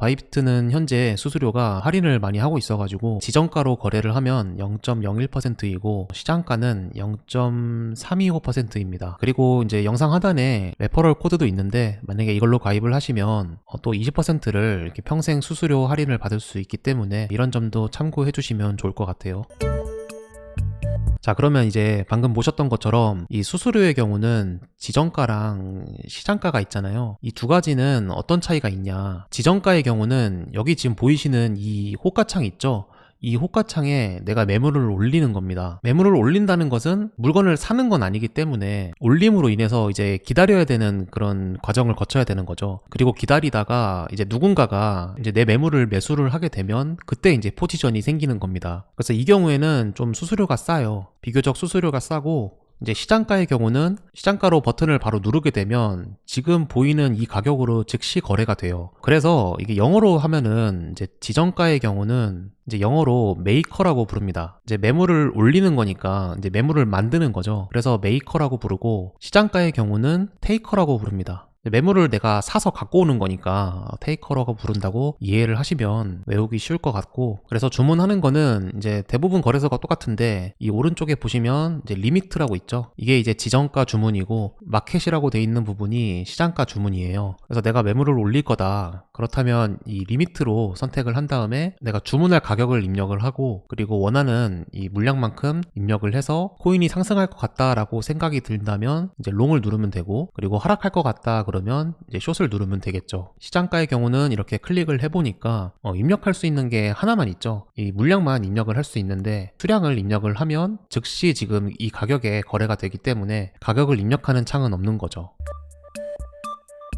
바이비트는 현재 수수료가 할인을 많이 하고 있어가지고 지정가로 거래를 하면 0.01%이고 시장가는 0.325%입니다. 그리고 이제 영상 하단에 레퍼럴 코드도 있는데 만약에 이걸로 가입을 하시면 또 20%를 이렇게 평생 수수료 할인을 받을 수 있기 때문에 이런 점도 참고해 주시면 좋을 것 같아요. 자, 그러면 이제 방금 보셨던 것처럼 이 수수료의 경우는 지정가랑 시장가가 있잖아요. 이 두 가지는 어떤 차이가 있냐. 지정가의 경우는 여기 지금 보이시는 이 호가창 있죠? 이 호가창에 내가 매물을 올리는 겁니다. 매물을 올린다는 것은 물건을 사는 건 아니기 때문에 올림으로 인해서 이제 기다려야 되는 그런 과정을 거쳐야 되는 거죠. 그리고 기다리다가 이제 누군가가 이제 내 매물을 매수를 하게 되면 그때 이제 포지션이 생기는 겁니다. 그래서 이 경우에는 좀 수수료가 싸요. 비교적 수수료가 싸고 이제 시장가의 경우는 시장가로 버튼을 바로 누르게 되면 지금 보이는 이 가격으로 즉시 거래가 돼요. 그래서 이게 영어로 하면은 이제 지정가의 경우는 이제 영어로 메이커라고 부릅니다. 이제 매물을 올리는 거니까 이제 매물을 만드는 거죠. 그래서 메이커라고 부르고 시장가의 경우는 테이커라고 부릅니다. 매물을 내가 사서 갖고 오는 거니까 테이커라고 부른다고 이해를 하시면 외우기 쉬울 것 같고, 그래서 주문하는 거는 이제 대부분 거래소가 똑같은데 이 오른쪽에 보시면 이제 리미트라고 있죠. 이게 이제 지정가 주문이고 마켓이라고 돼 있는 부분이 시장가 주문이에요. 그래서 내가 매물을 올릴 거다. 그렇다면 이 리미트로 선택을 한 다음에 내가 주문할 가격을 입력을 하고, 그리고 원하는 이 물량만큼 입력을 해서 코인이 상승할 것 같다라고 생각이 든다면 이제 롱을 누르면 되고, 그리고 하락할 것 같다 그러면 이제 숏을 누르면 되겠죠. 시장가의 경우는 이렇게 클릭을 해보니까 입력할 수 있는 게 하나만 있죠. 이 물량만 입력을 할 수 있는데 수량을 입력을 하면 즉시 지금 이 가격에 거래가 되기 때문에 가격을 입력하는 창은 없는 거죠.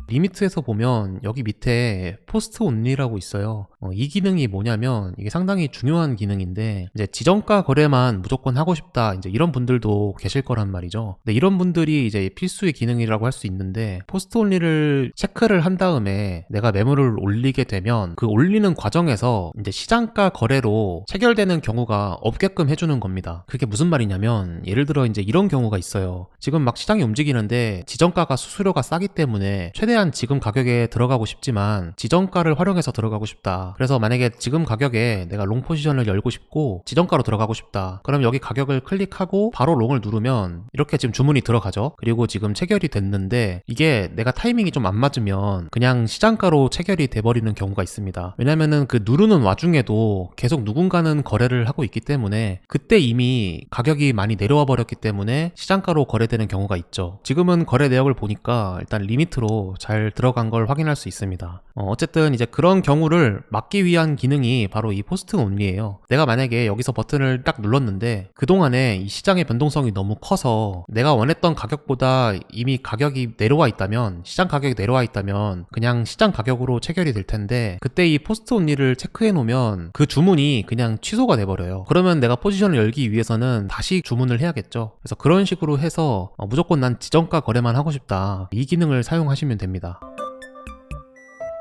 리미트에서 보면 여기 밑에 포스트 온리라고 있어요. 이 기능이 뭐냐면 이게 상당히 중요한 기능인데, 이제 지정가 거래만 무조건 하고 싶다 이제 이런 분들도 계실 거란 말이죠. 근데 이런 분들이 이제 필수의 기능이라고 할 수 있는데, 포스트 온리를 체크를 한 다음에 내가 매물을 올리게 되면 그 올리는 과정에서 이제 시장가 거래로 체결되는 경우가 없게끔 해주는 겁니다. 그게 무슨 말이냐면, 예를 들어 이제 이런 경우가 있어요. 지금 막 시장이 움직이는데 지정가가 수수료가 싸기 때문에 최대한 지금 가격에 들어가고 싶지만 지정가를 활용해서 들어가고 싶다. 그래서 만약에 지금 가격에 내가 롱 포지션을 열고 싶고 지정가로 들어가고 싶다. 그럼 여기 가격을 클릭하고 바로 롱을 누르면 이렇게 지금 주문이 들어가죠. 그리고 지금 체결이 됐는데 이게 내가 타이밍이 좀 안 맞으면 그냥 시장가로 체결이 돼버리는 경우가 있습니다. 왜냐면은 그 누르는 와중에도 계속 누군가는 거래를 하고 있기 때문에 그때 이미 가격이 많이 내려와 버렸기 때문에 시장가로 거래되는 경우가 있죠. 지금은 거래 내역을 보니까 일단 리미트로 잘 들어간 걸 확인할 수 있습니다. 어쨌든 이제 그런 경우를 막기 위한 기능이 바로 이 포스트 온리예요. 내가 만약에 여기서 버튼을 딱 눌렀는데 그동안에 이 시장의 변동성이 너무 커서 내가 원했던 가격보다 이미 가격이 내려와 있다면, 시장 가격이 내려와 있다면 그냥 시장 가격으로 체결이 될 텐데, 그때 이 포스트 온리를 체크해 놓으면 그 주문이 그냥 취소가 돼 버려요. 그러면 내가 포지션을 열기 위해서는 다시 주문을 해야겠죠. 그래서 그런 식으로 해서 무조건 난 지정가 거래만 하고 싶다, 이 기능을 사용하시면 됩니다.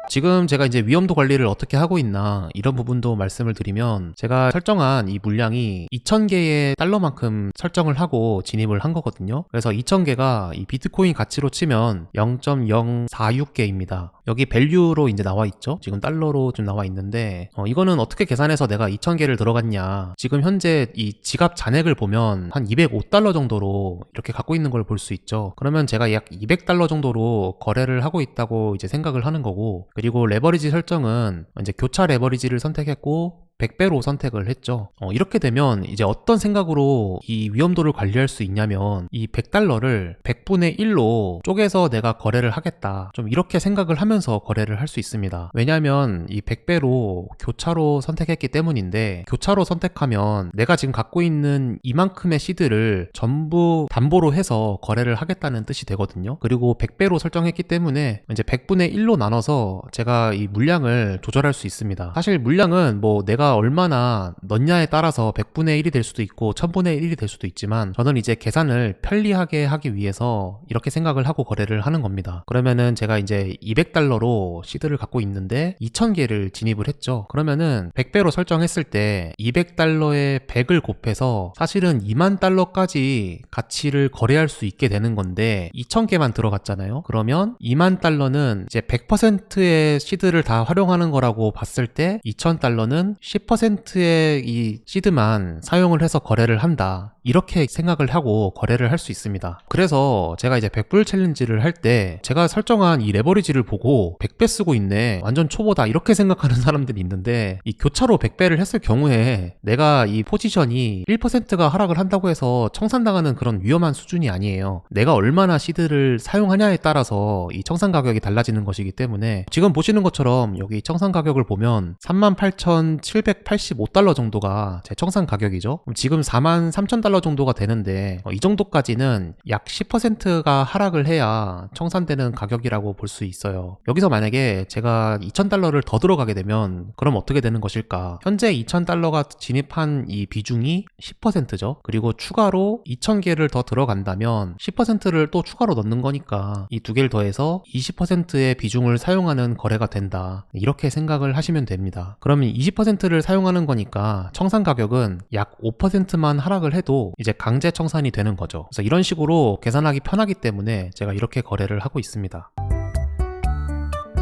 지금 제가 이제 위험도 관리를 어떻게 하고 있나 이런 부분도 말씀을 드리면, 제가 설정한 이 물량이 2000개의 달러만큼 설정을 하고 진입을 한 거거든요. 그래서 2000개가 이 비트코인 가치로 치면 0.046개입니다. 여기 밸류로 이제 나와 있죠. 지금 달러로 좀 나와 있는데 이거는 어떻게 계산해서 내가 2000개를 들어갔냐, 지금 현재 이 지갑 잔액을 보면 한 205달러 정도로 이렇게 갖고 있는 걸 볼 수 있죠. 그러면 제가 약 200달러 정도로 거래를 하고 있다고 이제 생각을 하는 거고, 그리고 레버리지 설정은 이제 교차 레버리지를 선택했고 100배로 선택을 했죠. 이렇게 되면 이제 어떤 생각으로 이 위험도를 관리할 수 있냐면, 이 100달러를 100분의 1로 쪼개서 내가 거래를 하겠다, 좀 이렇게 생각을 하면서 거래를 할 수 있습니다. 왜냐하면 이 100배로 교차로 선택했기 때문인데, 교차로 선택하면 내가 지금 갖고 있는 이만큼의 시드를 전부 담보로 해서 거래를 하겠다는 뜻이 되거든요. 그리고 100배로 설정했기 때문에 이제 100분의 1로 나눠서 제가 이 물량을 조절할 수 있습니다. 사실 물량은 뭐 내가 내가 얼마나 넣냐에 따라서 100분의 1이 될 수도 있고 1000분의 1이 될 수도 있지만 저는 이제 계산을 편리하게 하기 위해서 이렇게 생각을 하고 거래를 하는 겁니다. 그러면은 제가 이제 200달러로 시드를 갖고 있는데 2000개를 진입을 했죠. 그러면은 100배로 설정했을 때 200달러에 100을 곱해서 사실은 2만 달러까지 가치를 거래할 수 있게 되는 건데 2000개만 들어갔잖아요. 그러면 2만 달러는 이제 100%의 시드를 다 활용하는 거라고 봤을 때 2000달러는 10%의 이 시드만 사용을 해서 거래를 한다. 이렇게 생각을 하고 거래를 할 수 있습니다. 그래서 제가 이제 100불 챌린지를 할 때 제가 설정한 이 레버리지를 보고 100배 쓰고 있네, 완전 초보다, 이렇게 생각하는 사람들이 있는데, 이 교차로 100배를 했을 경우에 내가 이 포지션이 1%가 하락을 한다고 해서 청산당하는 그런 위험한 수준이 아니에요. 내가 얼마나 시드를 사용하냐에 따라서 이 청산 가격이 달라지는 것이기 때문에 지금 보시는 것처럼 여기 청산 가격을 보면 38,785달러 정도가 제 청산 가격이죠. 지금 43,000달러 정도가 되는데 이 정도까지는 약 10%가 하락을 해야 청산되는 가격이라고 볼 수 있어요. 여기서 만약에 제가 2,000달러를 더 들어가게 되면 그럼 어떻게 되는 것일까? 현재 2,000달러가 진입한 이 비중이 10%죠. 그리고 추가로 2,000개를 더 들어간다면 10%를 또 추가로 넣는 거니까 이 두 개를 더해서 20%의 비중을 사용하는 거래가 된다. 이렇게 생각을 하시면 됩니다. 그러면 20%를 사용하는 거니까 청산 가격은 약 5%만 하락을 해도 이제 강제 청산이 되는 거죠. 그래서 이런 식으로 계산하기 편하기 때문에 제가 이렇게 거래를 하고 있습니다.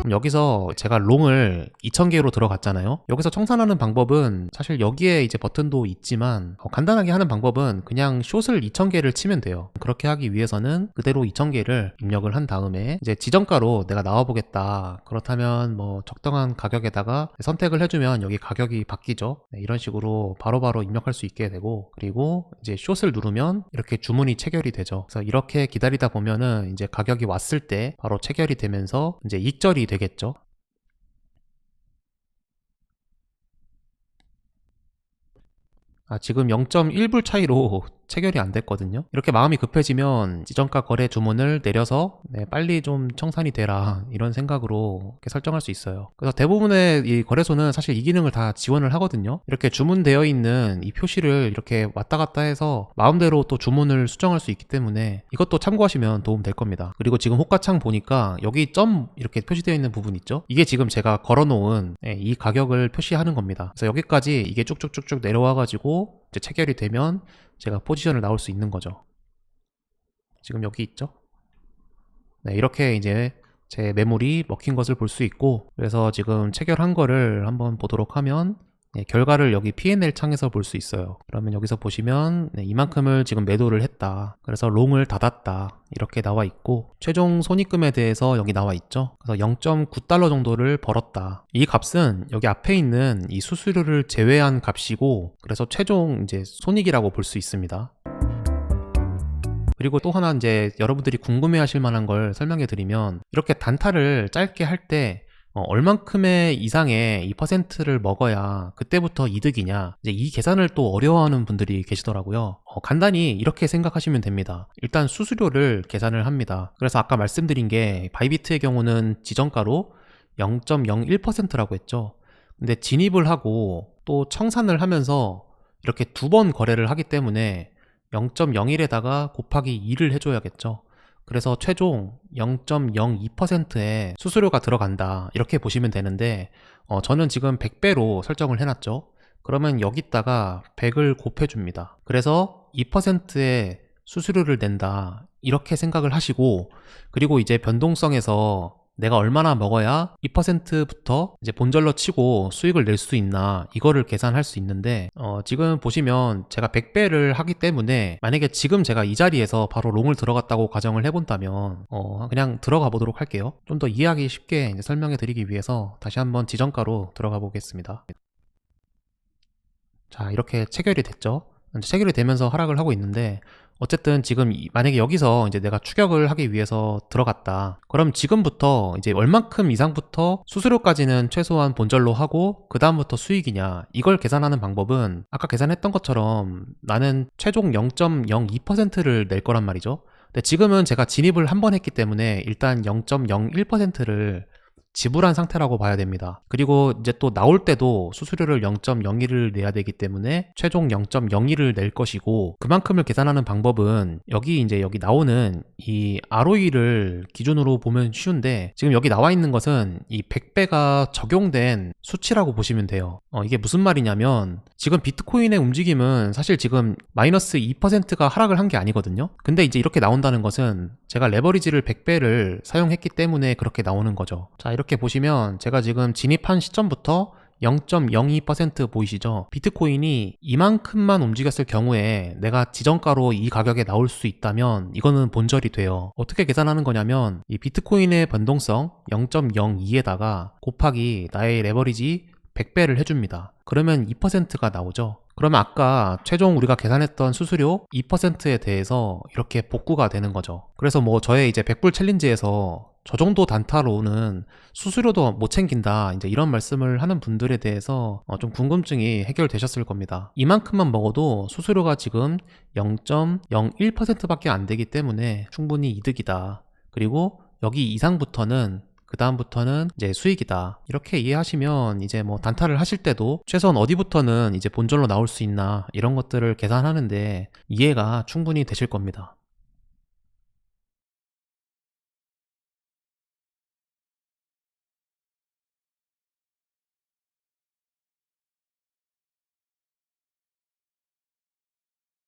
여기서 제가 롱을 2000개로 들어갔잖아요. 여기서 청산하는 방법은 사실 여기에 이제 버튼도 있지만 간단하게 하는 방법은 그냥 숏을 2000개를 치면 돼요. 그렇게 하기 위해서는 그대로 2000개를 입력을 한 다음에 이제 지정가로 내가 나와보겠다, 그렇다면 뭐 적당한 가격에다가 선택을 해주면 여기 가격이 바뀌죠. 네, 이런 식으로 바로바로 입력할 수 있게 되고, 그리고 이제 숏을 누르면 이렇게 주문이 체결이 되죠. 그래서 이렇게 기다리다 보면은 이제 가격이 왔을 때 바로 체결이 되면서 이제 익절이 되겠죠. 지금 0.1불 차이로 체결이 안 됐거든요. 이렇게 마음이 급해지면 지정가 거래 주문을 내려서 빨리 좀 청산이 되라, 이런 생각으로 이렇게 설정할 수 있어요. 그래서 대부분의 이 거래소는 사실 이 기능을 다 지원을 하거든요. 이렇게 주문되어 있는 이 표시를 이렇게 왔다 갔다 해서 마음대로 또 주문을 수정할 수 있기 때문에 이것도 참고하시면 도움 될 겁니다. 그리고 지금 호가창 보니까 여기 점 이렇게 표시되어 있는 부분 있죠? 이게 지금 제가 걸어놓은 이 가격을 표시하는 겁니다. 그래서 여기까지 이게 쭉쭉쭉쭉 내려와가지고 이제 체결이 되면 제가 포지션을 나올 수 있는 거죠. 지금 여기 있죠? 네, 이렇게 이제 제 매물이 먹힌 것을 볼 수 있고, 그래서 지금 체결한 거를 한번 보도록 하면 결과를 여기 P&L 창에서 볼 수 있어요. 그러면 여기서 보시면 이만큼을 지금 매도를 했다, 그래서 롱을 닫았다, 이렇게 나와 있고, 최종 손익금에 대해서 여기 나와 있죠. 그래서 0.9달러 정도를 벌었다. 이 값은 여기 앞에 있는 이 수수료를 제외한 값이고, 그래서 최종 이제 손익이라고 볼 수 있습니다. 그리고 또 하나 이제 여러분들이 궁금해 하실 만한 걸 설명해 드리면, 이렇게 단타를 짧게 할 때 얼만큼의 이상의 2%를 먹어야 그때부터 이득이냐, 이제 이 계산을 또 어려워하는 분들이 계시더라고요. 간단히 이렇게 생각하시면 됩니다. 일단 수수료를 계산을 합니다. 그래서 아까 말씀드린 게 바이비트의 경우는 지정가로 0.01%라고 했죠. 근데 진입을 하고 또 청산을 하면서 이렇게 두 번 거래를 하기 때문에 0.01에다가 곱하기 2를 해줘야겠죠. 그래서 최종 0.02%의 수수료가 들어간다, 이렇게 보시면 되는데 저는 지금 100배로 설정을 해놨죠. 그러면 여기다가 100을 곱해줍니다. 그래서 2%의 수수료를 낸다, 이렇게 생각을 하시고, 그리고 이제 변동성에서 내가 얼마나 먹어야 2%부터 이제 본절로 치고 수익을 낼 수 있나, 이거를 계산할 수 있는데 지금 보시면 제가 100배를 하기 때문에 만약에 지금 제가 이 자리에서 바로 롱을 들어갔다고 가정을 해본다면 그냥 들어가 보도록 할게요. 좀 더 이해하기 쉽게 이제 설명해 드리기 위해서 다시 한번 지정가로 들어가 보겠습니다. 자, 이렇게 체결이 됐죠. 체결이 되면서 하락을 하고 있는데, 어쨌든 지금 만약에 여기서 이제 내가 추격을 하기 위해서 들어갔다, 그럼 지금부터 이제 얼만큼 이상부터 수수료까지는 최소한 본절로 하고 그 다음부터 수익이냐, 이걸 계산하는 방법은 아까 계산했던 것처럼 나는 최종 0.02%를 낼 거란 말이죠. 근데 지금은 제가 진입을 한 번 했기 때문에 일단 0.01%를 지불한 상태라고 봐야 됩니다. 그리고 이제 또 나올 때도 수수료를 0.01을 내야 되기 때문에 최종 0.02를 낼 것이고, 그만큼을 계산하는 방법은 여기 나오는 이 ROE를 기준으로 보면 쉬운데, 지금 여기 나와 있는 것은 이 100배가 적용된 수치라고 보시면 돼요. 이게 무슨 말이냐면, 지금 비트코인의 움직임은 사실 지금 마이너스 2%가 하락을 한 게 아니거든요. 근데 이제 이렇게 나온다는 것은 제가 레버리지를 100배를 사용했기 때문에 그렇게 나오는 거죠. 자, 이렇게 보시면 제가 지금 진입한 시점부터 0.02% 보이시죠? 비트코인이 이만큼만 움직였을 경우에 내가 지정가로 이 가격에 나올 수 있다면 이거는 본절이 돼요. 어떻게 계산하는 거냐면, 이 비트코인의 변동성 0.02에다가 곱하기 나의 레버리지 100배를 해줍니다. 그러면 2%가 나오죠. 그러면 아까 최종 우리가 계산했던 수수료 2%에 대해서 이렇게 복구가 되는 거죠. 그래서 뭐 저의 이제 100불 챌린지에서 저 정도 단타로는 수수료도 못 챙긴다, 이제 이런 말씀을 하는 분들에 대해서 좀 궁금증이 해결되셨을 겁니다. 이만큼만 먹어도 수수료가 지금 0.01%밖에 안 되기 때문에 충분히 이득이다. 그리고 여기 이상부터는, 그 다음부터는 이제 수익이다. 이렇게 이해하시면 이제 뭐 단타를 하실 때도 최소한 어디부터는 이제 본전로 나올 수 있나, 이런 것들을 계산하는데 이해가 충분히 되실 겁니다.